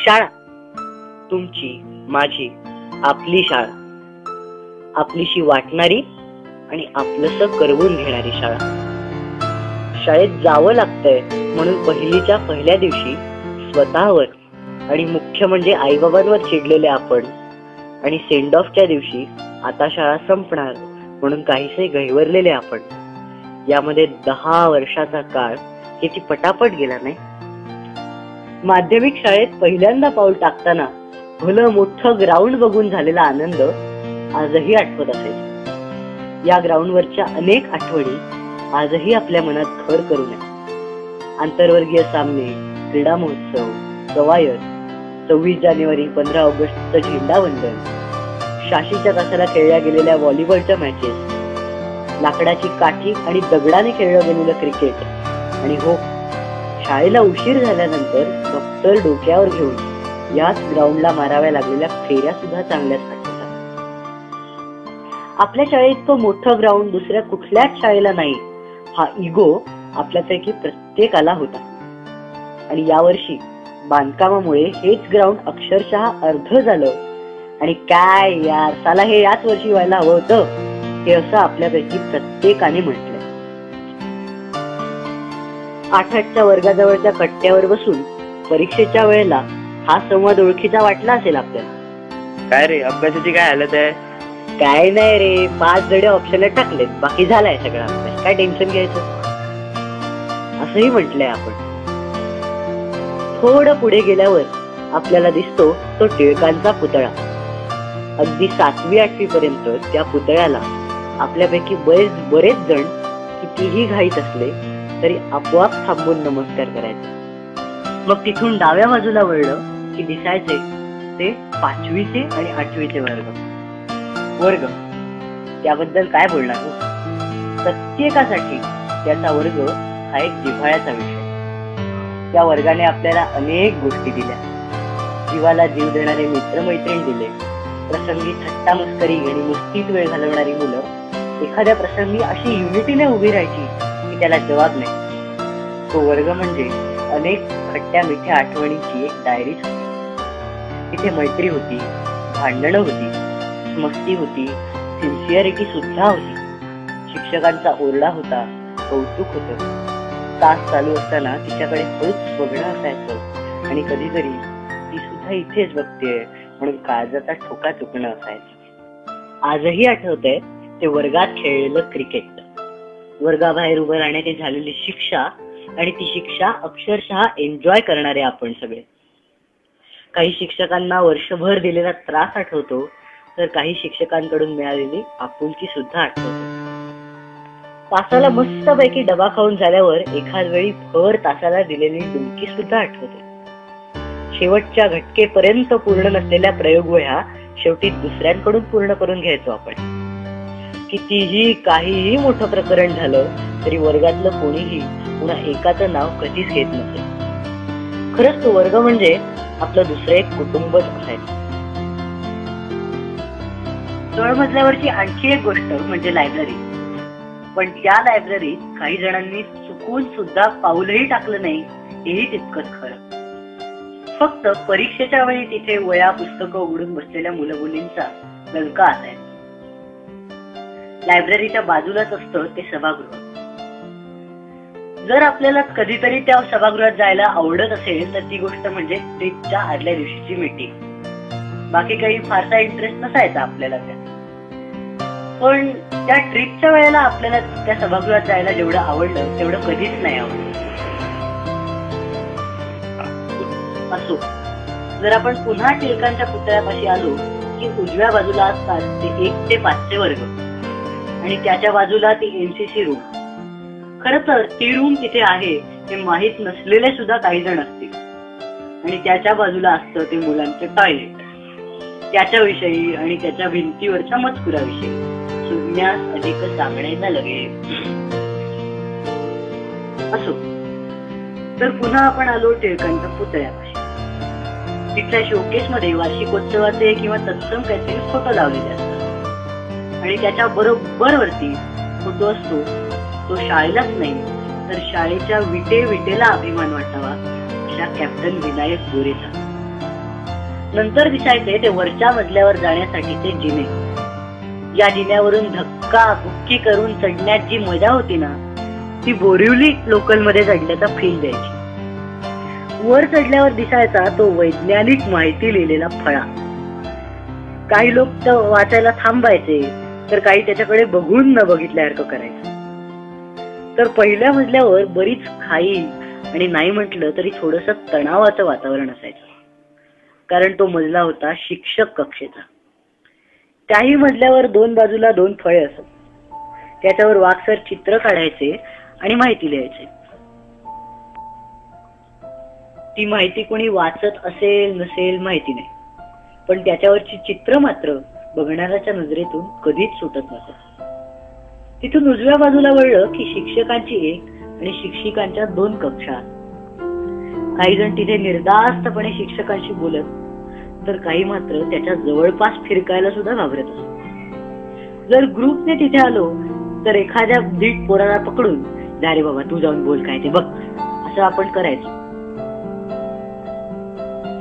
शाळा, तुमची, माझी, आपली शाळा, आपलीशी वाटणारी आणि आपलंसं करवून घेणारी शाळा. शाळेत जावं लागतंय म्हणून पहिलीच्या पहिल्या दिवशी स्वतःवर आणि मुख्य म्हणजे आईबाबांवर चिडलेले आपण, आणि सेंड ऑफच्या दिवशी आता शाळा संपणार म्हणून काहीसे गहिवरलेले आपण. यामध्ये 10 वर्षाचा काळ किती पटापट गेला नाही. माध्यमिक शाळेत पहिल्यांदा पाऊल टाकताना भलं मोठं ग्राउंड बघून झालेला आनंद आजही आठवत असेल. या ग्राउंडवरच्या अनेक आठवणी आजही आपल्या मनात घर करू नये. आंतरवर्गीय सामने, क्रीडा महोत्सव, कवायत, 26 जानेवारी, 15 ऑगस्टचं झेंडावंदन, शाशीच्या तासाला खेळल्या गेलेल्या व्हॉलीबॉलच्या मॅचेस, लाकडाची काठी आणि दगडाने खेळलं गेलेलं क्रिकेट, आणि हो, शाळेला उशीर झाल्यानंतर दप्तर डोक्यावर घेऊन याच ग्राउंडला माराव्या लागलेल्या फेऱ्या सुद्धा चांगल्याच आठवतात. आपल्या शाळेत मोठं ग्राउंड दुसऱ्या कुठल्याच शाळेला नाही, हा इगो आपल्यापैकी प्रत्येकाला होता. आणि यावर्षी बांधकामामुळे हेच ग्राउंड अक्षरशः अर्ध झालं, आणि काय यार, साला हे याच वर्षी व्हायला हवं होतं, हे असं आपल्यापैकी प्रत्येकाने म्हटलंय. 8-8च्या वर्गाजवळच्या कट्ट्यावर बसून परीक्षेच्या वेळेला हा संवाद ओळखीचा वाटला असेल आपल्याला. काय रे, अभ्यासाची काय हालत आहे? काय नाही रे, 5 धडे ऑप्शनला टाकलेत, बाकी झालाय सगळा अभ्यास, काय टेन्शन घ्यायचं, असंही म्हटलंय आपण. थोडं पुढे गेल्यावर आपल्याला दिसतो तो टिळकांचा पुतळा. अगदी 7वी-8वी पर्यंत त्या पुतळ्याला आपल्यापैकी बरेच जण कितीही घाईत असले तरी आपोआप थांबून नमस्कार करायचे. मग तिथून डाव्या बाजूला वळलं की दिसायचे ते 5वीचे आणि 8वीचे वर्ग. त्याबद्दल काय बोलणार हो? प्रत्येकासाठी त्याचा वर्ग हा एक जिव्हाळ्याचा विषय. त्या वर्गाने आपल्याला अनेक गोष्टी दिल्या. जीवाला जीव देणारे मित्रमैत्रीण दिले. प्रसंगी थट्टा मस्करी आणि मुस्तीत वेळ घालवणारी मुलं. एखाद्या प्रसंगी अशी युनिटीने उभी राहायची की त्याला जवाब नाही. तो वर्ग म्हणजे अनेक खट्ट्या मिठ्या आठवणींची एक डायरीच होती. तिथे मैत्री होती, भांडणं होती, मस्ती होती, सिन्सिअरिटी सुद्धा होती. शिक्षकांचा ओरडा होता, कौतुक होतं. तास चालू असताना तिच्याकडे हळूच बघणं असायचं, आणि कधीतरी ती सुद्धा इथेच बघतेय म्हणून काळजाचा ठोका चुकणं असायचं. आजही आठवतंय ते वर्गात खेळलेलं क्रिकेट, वर्गाबाहेर उभं राहण्याची झालेली शिक्षा, आणि ती शिक्षा अक्षरशः एन्जॉय करणारे आपण सगळे. काही शिक्षकांना वर्षभर दिलेला त्रास आठवतो, तर काही शिक्षकांकडून मिळालेली आपुलकी सुद्धा आठवते. तासाला मस्तपैकी डबा खाऊन झाल्यावर एखाद वेळी भर तासाला दिलेली डुलकी सुद्धा आठवते. शेवटच्या घटकेपर्यंत पूर्ण नसलेल्या प्रयोगवह्या शेवटी दुसऱ्यांकडून पूर्ण करून घ्यायचो आपण. कितीही काहीही मोठं प्रकरण झालं तरी वर्गातलं कोणीही पुन्हा एकाचं नाव कधीच घेत नसे. खरंच तो वर्ग म्हणजे आपलं दुसरं एक कुटुंबच असायचं. तळमजल्यावरची आणखी एक गोष्ट म्हणजे लायब्ररी. पण त्या लायब्ररीत काही जणांनी चुकून सुद्धा पाऊलही टाकलं नाही, हेही तितकंच खरं. फक्त परीक्षेच्या वेळी तिथे वया पुस्तकं उघडून बसलेल्या मुलं मुलींचा दणका असायचा. लायब्ररीच्या बाजूलाच असतं ते सभागृह. जर आपल्याला कधीतरी त्या सभागृहात जायला आवडत असेल तर ती गोष्ट म्हणजे ट्रिपच्या आदल्या दिवशीची मीटिंग. बाकी काही फारसा इंटरेस्ट नसायचा आपल्याला त्या. पण त्या ट्रिपच्या वेळेला आपल्याला त्या सभागृहात जायला जेवढं आवडलं तेवढं कधीच नाही आवडलं. असो, जर आपण पुन्हा टिळकांच्या पुतळ्यापाशी आलो की उजव्या बाजूला असतात ते 1 ते 5चे वर्ग, आणि त्याच्या बाजूला ती एनसीसी रूम. खर तर ती रूम तिथे आहे हे माहीत नसलेले सुद्धा काही जण असतील. आणि त्याच्या बाजूला असतं ते मुलांचे टॉयलेट. त्याच्याविषयी आणि त्याच्या भिंतीवरच्या मजकुराविषयी सुज्ञास अधिक सांगण्याचा लगे. असो, तर पुन्हा आपण आलो टिळकांच्या पुतळ्यापाशी. तिथल्या शोकेस मध्ये वार्षिकोत्सवाचे किंवा तत्सम काहीतरी फोटो लावलेले असतात, आणि त्याच्या बरोबर वरती फोटो असतो तो शाळेलाच नाही तर शाळेच्या विटेला अभिमान वाटावा अशा कॅप्टन विनायक गोरेचा. नंतर दिसायचे ते वरच्या मजल्यावर जाण्यासाठीचे जिने. या जिन्यावरून धक्का बुक्की करून चढण्यात जी मजा होती ना, ती बोरिवली लोकल मध्ये चढल्याचा फील द्यायची. वर चढल्यावर दिसायचा तो वैज्ञानिक माहिती लिहिलेला फळा. काही लोक तो वाचायला थांबायचे, तर काही त्याच्याकडे बघून न बघितल्यासारखं करायचं. तर पहिल्या मजल्यावर बरीच खाई आणि नाही म्हटलं तरी थोडस तणावाचं वातावरण असायचं, कारण तो मजला होता शिक्षक कक्षेचा. त्याही मजल्यावर दोन बाजूला दोन फळे असत. त्याच्यावर वाकसर चित्र काढायचे आणि माहिती लिहायचे. ती माहिती कोणी वाचत असेल नसेल माहिती नाही, पण त्याच्यावरची चित्र मात्र बघणाऱ्याच्या नजरेतून कधीच सुटत नसत. तिथून उजव्या बाजूला वळलं की शिक्षकांची एक आणि शिक्षिकांच्या दोन कक्षा. काही जण तिथे निर्धास्तपणे शिक्षकांशी बोलत, तर काही मात्र त्याच्या जवळपास फिरकायला सुद्धा घाबरत असत. जर ग्रुपने तिथे आलो तर एखाद्या धीट पोराला पकडून, जा रे बाबा तू जाऊन बोल काय ते बघ, असं आपण करायचो.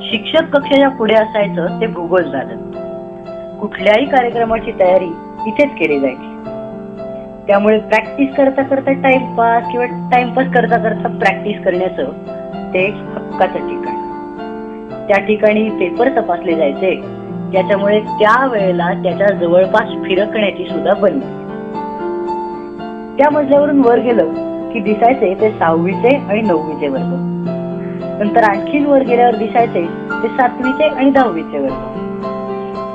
शिक्षक कक्षाच्या पुढे असायचं ते भूगोल दालन. कुठल्याही कार्यक्रमाची तयारी इथेच केली जायची. त्यामुळे प्रॅक्टिस करता करता टाइमपास किंवा टाइमपास करता करता प्रॅक्टिस करण्याचं ते एक हक्काचं ठिकाण. त्या ठिकाणी पेपर तपासले जायचे, त्याच्यामुळे त्या वेळेला त्याच्या जवळपास फिरकण्याची सुद्धा बंदी. त्या मजल्यावरून वर गेलं की दिसायचे ते 6वीचे आणि 9वीचे वर्ग. नंतर आणखीन वर गेल्यावर दिसायचे ते 7वीचे आणि 10वीचे वर्ग.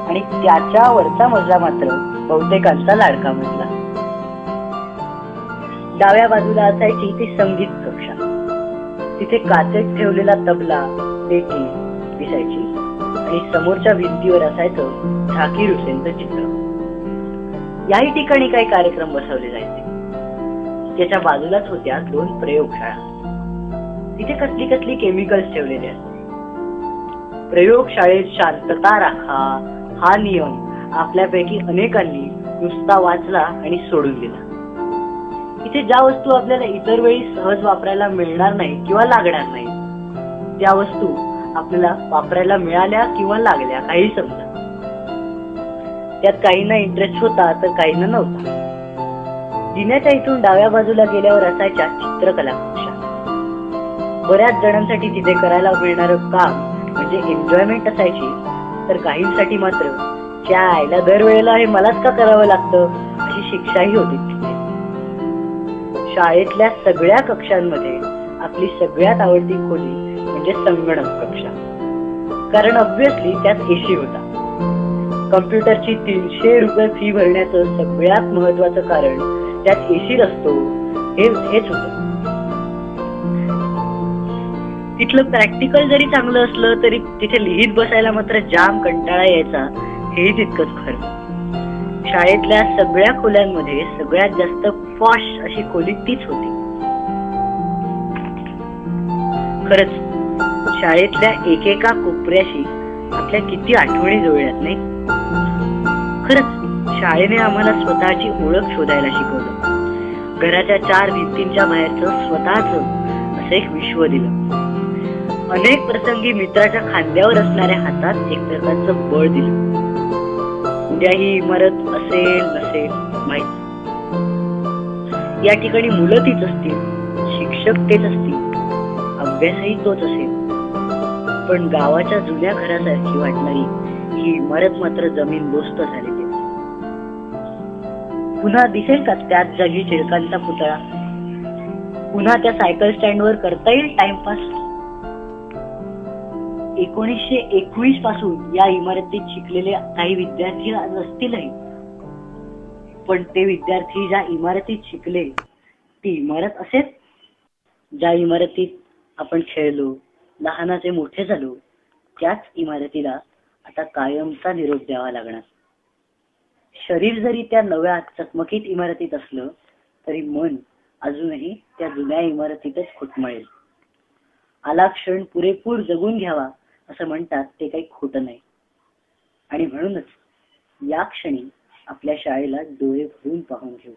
आणि त्याच्या वरचा मजला मात्र बहुतेकांचा लाडका मजला. डाव्या बाजूला असायची ती संगीत कक्षा. तिथे काचेत ठेवलेला तबला, पेटी दिसायची आणि समोरच्या भिंतीवर असायचं झाकीर हुसेनचं चित्र. याही ठिकाणी काही कार्यक्रम बसवले जायचे. त्याच्या बाजूलाच होत्या 2 प्रयोगशाळा. तिथे कसली कसली केमिकल्स ठेवलेले असते. प्रयोगशाळेत शांतता राखा हा नियम आपल्यापैकी अनेकांनी नुसता वाचला आणि सोडून दिला. इथे ज्या वस्तू आपल्याला इतर वेळी सहज वापरायला मिळणार नाही किंवा लागणार नाही, त्या वस्तू आपल्याला वापरायला मिळाल्या किंवा लागल्या काही समजा. त्यात काहींना इंटरेस्ट होता तर काहींना नव्हता. जिन्याच्या इथून डाव्या बाजूला गेल्यावर असायच्या चित्रकला कक्षा. बऱ्याच जणांसाठी तिथे करायला मिळणारं काम म्हणजे एन्जॉयमेंट असायची, तर काहींसाठी मात्र चायला दरवेळेला हे मलाच का करावं लागतं अशी शिक्षाही होती तिथे. शाळेतल्या सगळ्या कक्षांमध्ये आपली सगळ्यात आवडती खोली म्हणजे संगणक कक्षा, कारण ऑब्व्हियसली त्यात एसी होता. कम्प्युटरची 300 रुपये फी भरण्याचं सगळ्यात महत्वाचं कारण त्यात एसी असतो हेच होतं. तिथलं प्रॅक्टिकल जरी चांगलं असलं तरी तिथे लिहित बसायला मात्र जाम कंटाळा यायचा, हे तितकंच खरं. शाळेतल्या सगळ्या खोल्यांमध्ये सगळ्यात जास्त पॉश अशी खोली तीच होती. खरंच शाळेतल्या एकेका कोपऱ्याशी आपल्या किती आठवणी जुळल्यात नाही. खरंच शाळेने आम्हाला स्वतःची ओळख शोधायला शिकवलं. घराच्या 4 भिंतींच्या बाहेरचं स्वतःच असं एक विश्व दिलं. अनेक प्रसंगी मित्राच्या खांद्यावर असणाऱ्या हातात एक प्रकारचं बळ दिलं. उद्या ही इमारत असेल नसेल माहित, या ठिकाणी मुलं तीच असतील, शिक्षक तेच असतील, अभ्यासही तोच असेल, पण गावाच्या जुन्या घरासारखी वाटणारी ही इमारत मात्र जमीनदोस्त झालेली आहे. पुन्हा दिसेल का त्याच जागी टिळकांचा पुतळा? पुन्हा त्या सायकल स्टँडवर करता येईल टाइमपास? 1921 पासून या इमारतीत शिकलेले काही विद्यार्थी आज असतीलही, पण ते विद्यार्थी ज्या इमारतीत शिकले ती इमारत असेल ज्या इमारतीत आपण खेळलो, लहानाचे मोठे झालो, त्याच इमारतीला आता कायमचा निरोप द्यावा लागणार. शरीर जरी त्या नव्या चकमकीत इमारतीत असलं तरी मन अजूनही त्या जुन्या इमारतीतच खुटमळेल. आला क्षण पुरेपूर जगून घ्यावा असं म्हणतात ते काही खोटं नाही. आणि म्हणूनच या क्षणी आपल्या शाळेला डोळे भरून पाहून घेऊ.